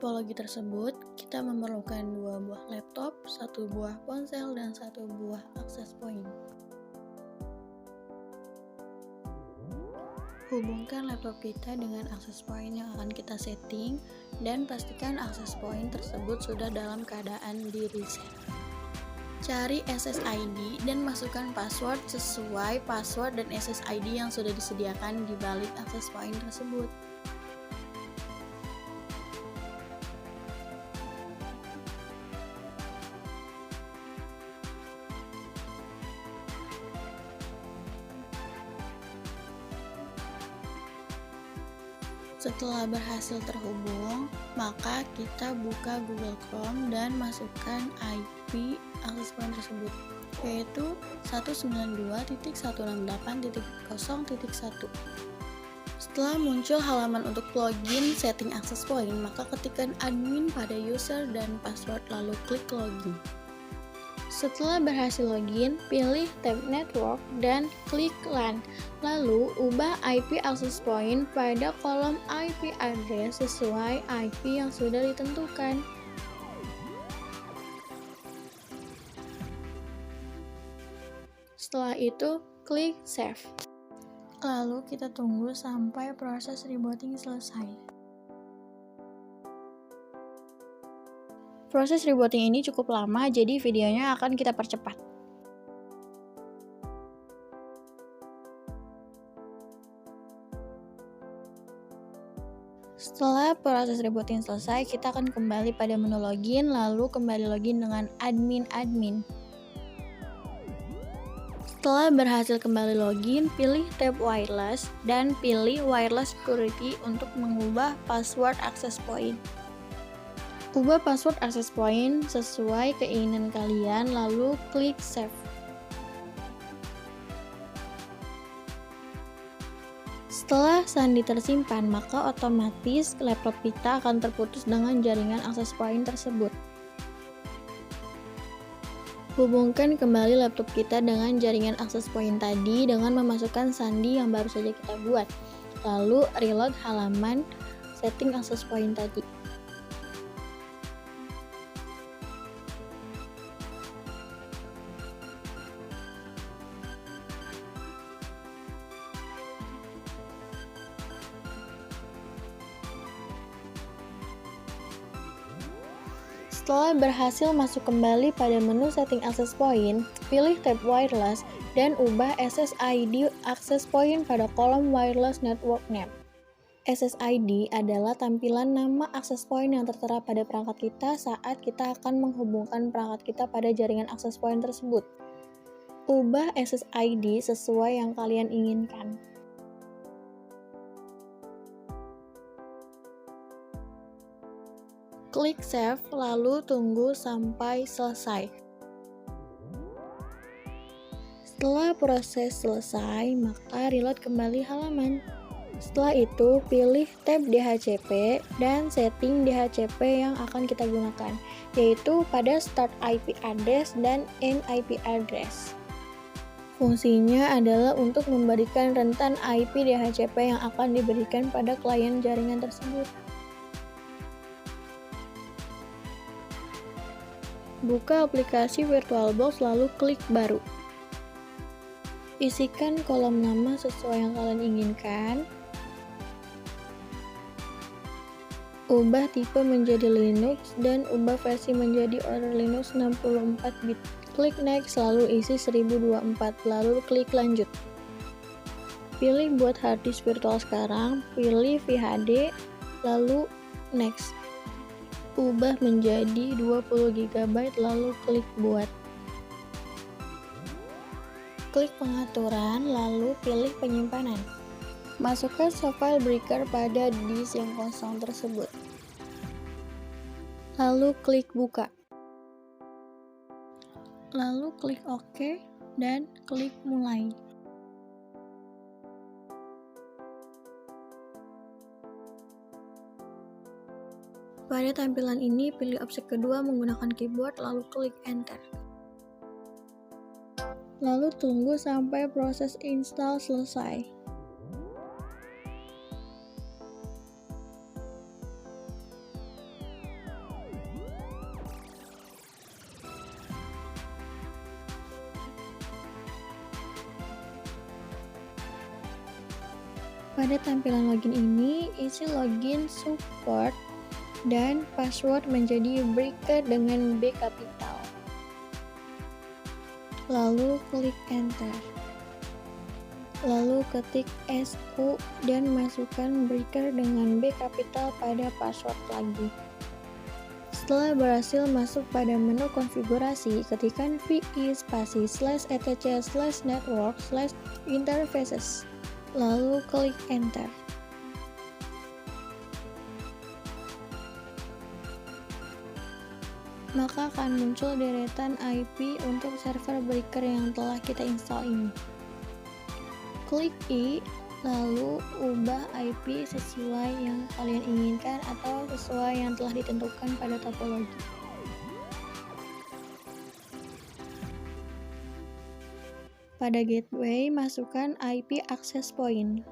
tipologi tersebut, kita memerlukan 2 buah laptop, 1 buah ponsel, dan 1 buah access point. Hubungkan laptop kita dengan access point yang akan kita setting, dan pastikan access point tersebut sudah dalam keadaan di reset. Cari SSID dan masukkan password sesuai password dan SSID yang sudah disediakan di balik access point tersebut. Setelah berhasil terhubung, maka kita buka Google Chrome dan masukkan IP access point tersebut, yaitu 192.168.0.1. Setelah muncul halaman untuk login setting access point, maka ketikkan admin pada user dan password lalu klik login. Setelah berhasil login, pilih tab Network dan klik LAN. Lalu, ubah IP access point pada kolom IP address sesuai IP yang sudah ditentukan. Setelah itu, klik Save. Lalu, kita tunggu sampai proses rebooting selesai. Proses rebooting ini cukup lama, jadi videonya akan kita percepat. Setelah proses rebooting selesai, kita akan kembali pada menu login, lalu kembali login dengan admin. Setelah berhasil kembali login, pilih tab Wireless dan pilih Wireless Security untuk mengubah password access point. Ubah password access point sesuai keinginan kalian, lalu klik Save. Setelah sandi tersimpan, maka otomatis laptop kita akan terputus dengan jaringan access point tersebut. Hubungkan kembali laptop kita dengan jaringan access point tadi dengan memasukkan sandi yang baru saja kita buat. Lalu reload halaman setting access point tadi. Setelah berhasil masuk kembali pada menu setting access point, pilih tab Wireless dan ubah SSID access point pada kolom Wireless Network Name. SSID adalah tampilan nama access point yang tertera pada perangkat kita saat kita akan menghubungkan perangkat kita pada jaringan access point tersebut. Ubah SSID sesuai yang kalian inginkan. Klik Save, lalu tunggu sampai selesai. Setelah proses selesai, maka reload kembali halaman. Setelah itu, pilih tab DHCP dan setting DHCP yang akan kita gunakan, yaitu pada Start IP Address dan End IP Address. Fungsinya adalah untuk memberikan rentan IP DHCP yang akan diberikan pada klien jaringan tersebut. Buka aplikasi VirtualBox lalu klik Baru. Isikan kolom nama sesuai yang kalian inginkan. Ubah tipe menjadi Linux dan ubah versi menjadi Order Linux 64 bit. Klik Next lalu isi 1024 lalu klik Lanjut. Pilih buat harddisk virtual sekarang, pilih VHD lalu Next. Ubah menjadi 20 GB lalu klik Buat. Klik Pengaturan lalu pilih Penyimpanan. Masukkan softfile breaker pada disk yang kosong tersebut. Lalu klik Buka. Lalu klik OK dan klik Mulai. Pada tampilan ini, pilih opsi kedua menggunakan keyboard, lalu klik Enter. Lalu tunggu sampai proses install selesai. Pada tampilan login ini, isi login, support, dan password menjadi breaker dengan B kapital. Lalu klik enter. Lalu ketik SU dan masukkan breaker dengan B kapital pada password lagi. Setelah berhasil masuk pada menu konfigurasi, ketikkan VI spasi /etc/network/interfaces, lalu klik enter. Maka akan muncul deretan IP untuk server breaker yang telah kita install ini. Klik I, lalu ubah IP sesuai yang kalian inginkan atau sesuai yang telah ditentukan pada topologi. Pada gateway, masukkan IP access point.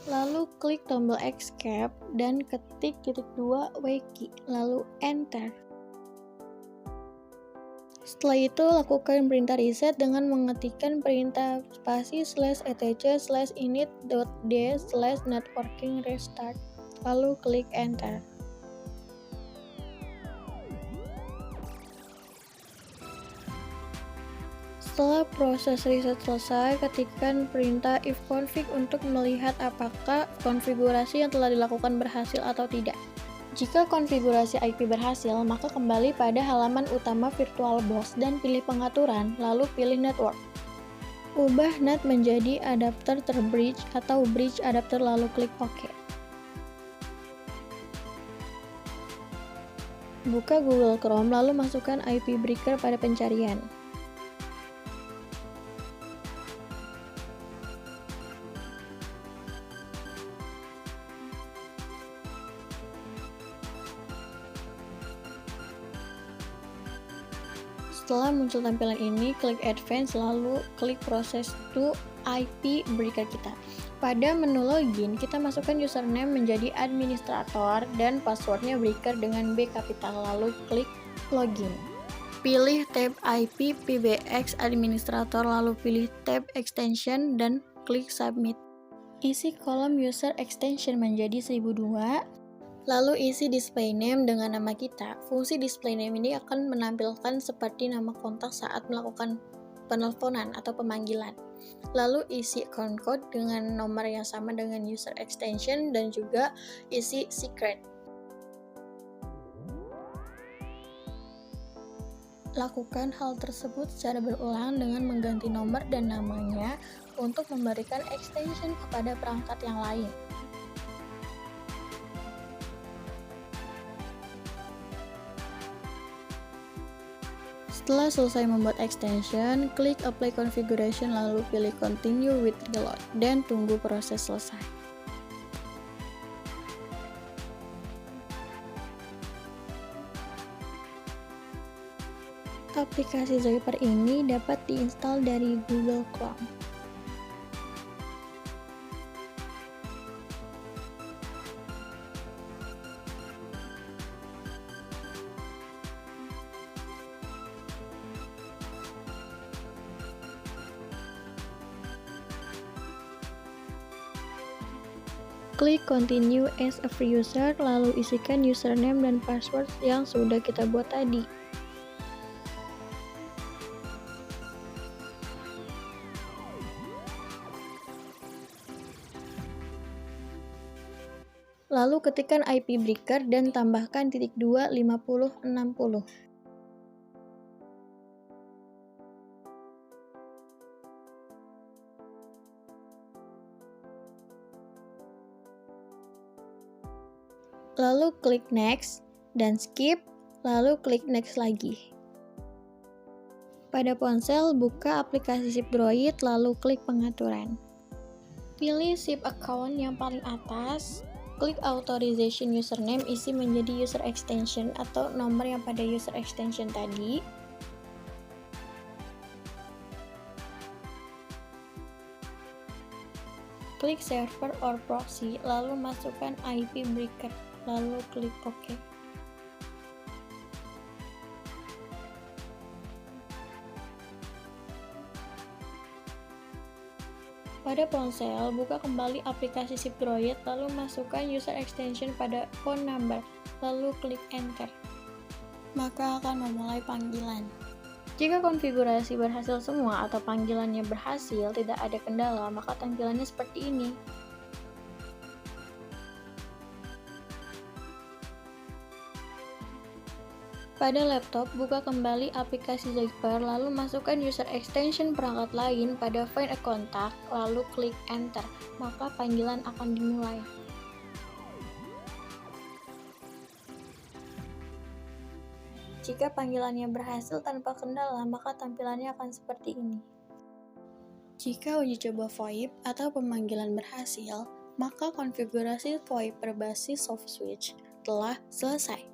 Lalu klik tombol escape dan ketik ×2 wkey, lalu enter. Setelah itu, lakukan perintah reset dengan mengetikkan perintah spasi /etc/init.d/networking-restart, lalu klik enter. Setelah proses reset selesai, ketikkan perintah ifconfig untuk melihat apakah konfigurasi yang telah dilakukan berhasil atau tidak. Jika konfigurasi IP berhasil, maka kembali pada halaman utama VirtualBox dan pilih pengaturan, lalu pilih network. Ubah NAT menjadi adapter terbridge atau bridge adapter, lalu klik OK. Buka Google Chrome, lalu masukkan IP breaker pada pencarian. Setelah muncul tampilan ini, klik Advance lalu klik Process to IP breaker kita. Pada menu login, kita masukkan username menjadi administrator dan passwordnya breaker dengan B kapital, lalu klik Login. Pilih tab IP PBX administrator, lalu pilih tab Extension dan klik Submit. Isi kolom user extension menjadi 1002. Lalu isi display name dengan nama kita. Fungsi display name ini akan menampilkan seperti nama kontak saat melakukan penelponan atau pemanggilan. Lalu isi account code dengan nomor yang sama dengan user extension dan juga isi secret. Lakukan hal tersebut secara berulang dengan mengganti nomor dan namanya untuk memberikan extension kepada perangkat yang lain. Setelah selesai membuat extension, klik Apply Configuration lalu pilih Continue with Reload dan tunggu proses selesai. Aplikasi Zyper ini dapat diinstal dari Google Chrome. Klik Continue as a free user, lalu isikan username dan password yang sudah kita buat tadi. Lalu ketikkan IP breaker dan tambahkan ×2 50 60. Lalu klik next dan skip, lalu klik next lagi. Pada ponsel, buka aplikasi SIP Droid lalu klik pengaturan. Pilih SIP account yang paling atas, klik authorization username, isi menjadi user extension atau nomor yang pada user extension tadi. Klik server or proxy, lalu masukkan IP breaker, lalu klik OK. Pada ponsel, buka kembali aplikasi SIP-Droid, lalu masukkan user extension pada phone number, lalu klik Enter. Maka akan memulai panggilan. Jika konfigurasi berhasil semua atau panggilannya berhasil, tidak ada kendala, maka tampilannya seperti ini. Pada laptop, buka kembali aplikasi Zyper, lalu masukkan user extension perangkat lain pada Find a Contact, lalu klik Enter, maka panggilan akan dimulai. Jika panggilannya berhasil tanpa kendala, maka tampilannya akan seperti ini. Jika uji coba VoIP atau pemanggilan berhasil, maka konfigurasi VoIP berbasis soft switch telah selesai.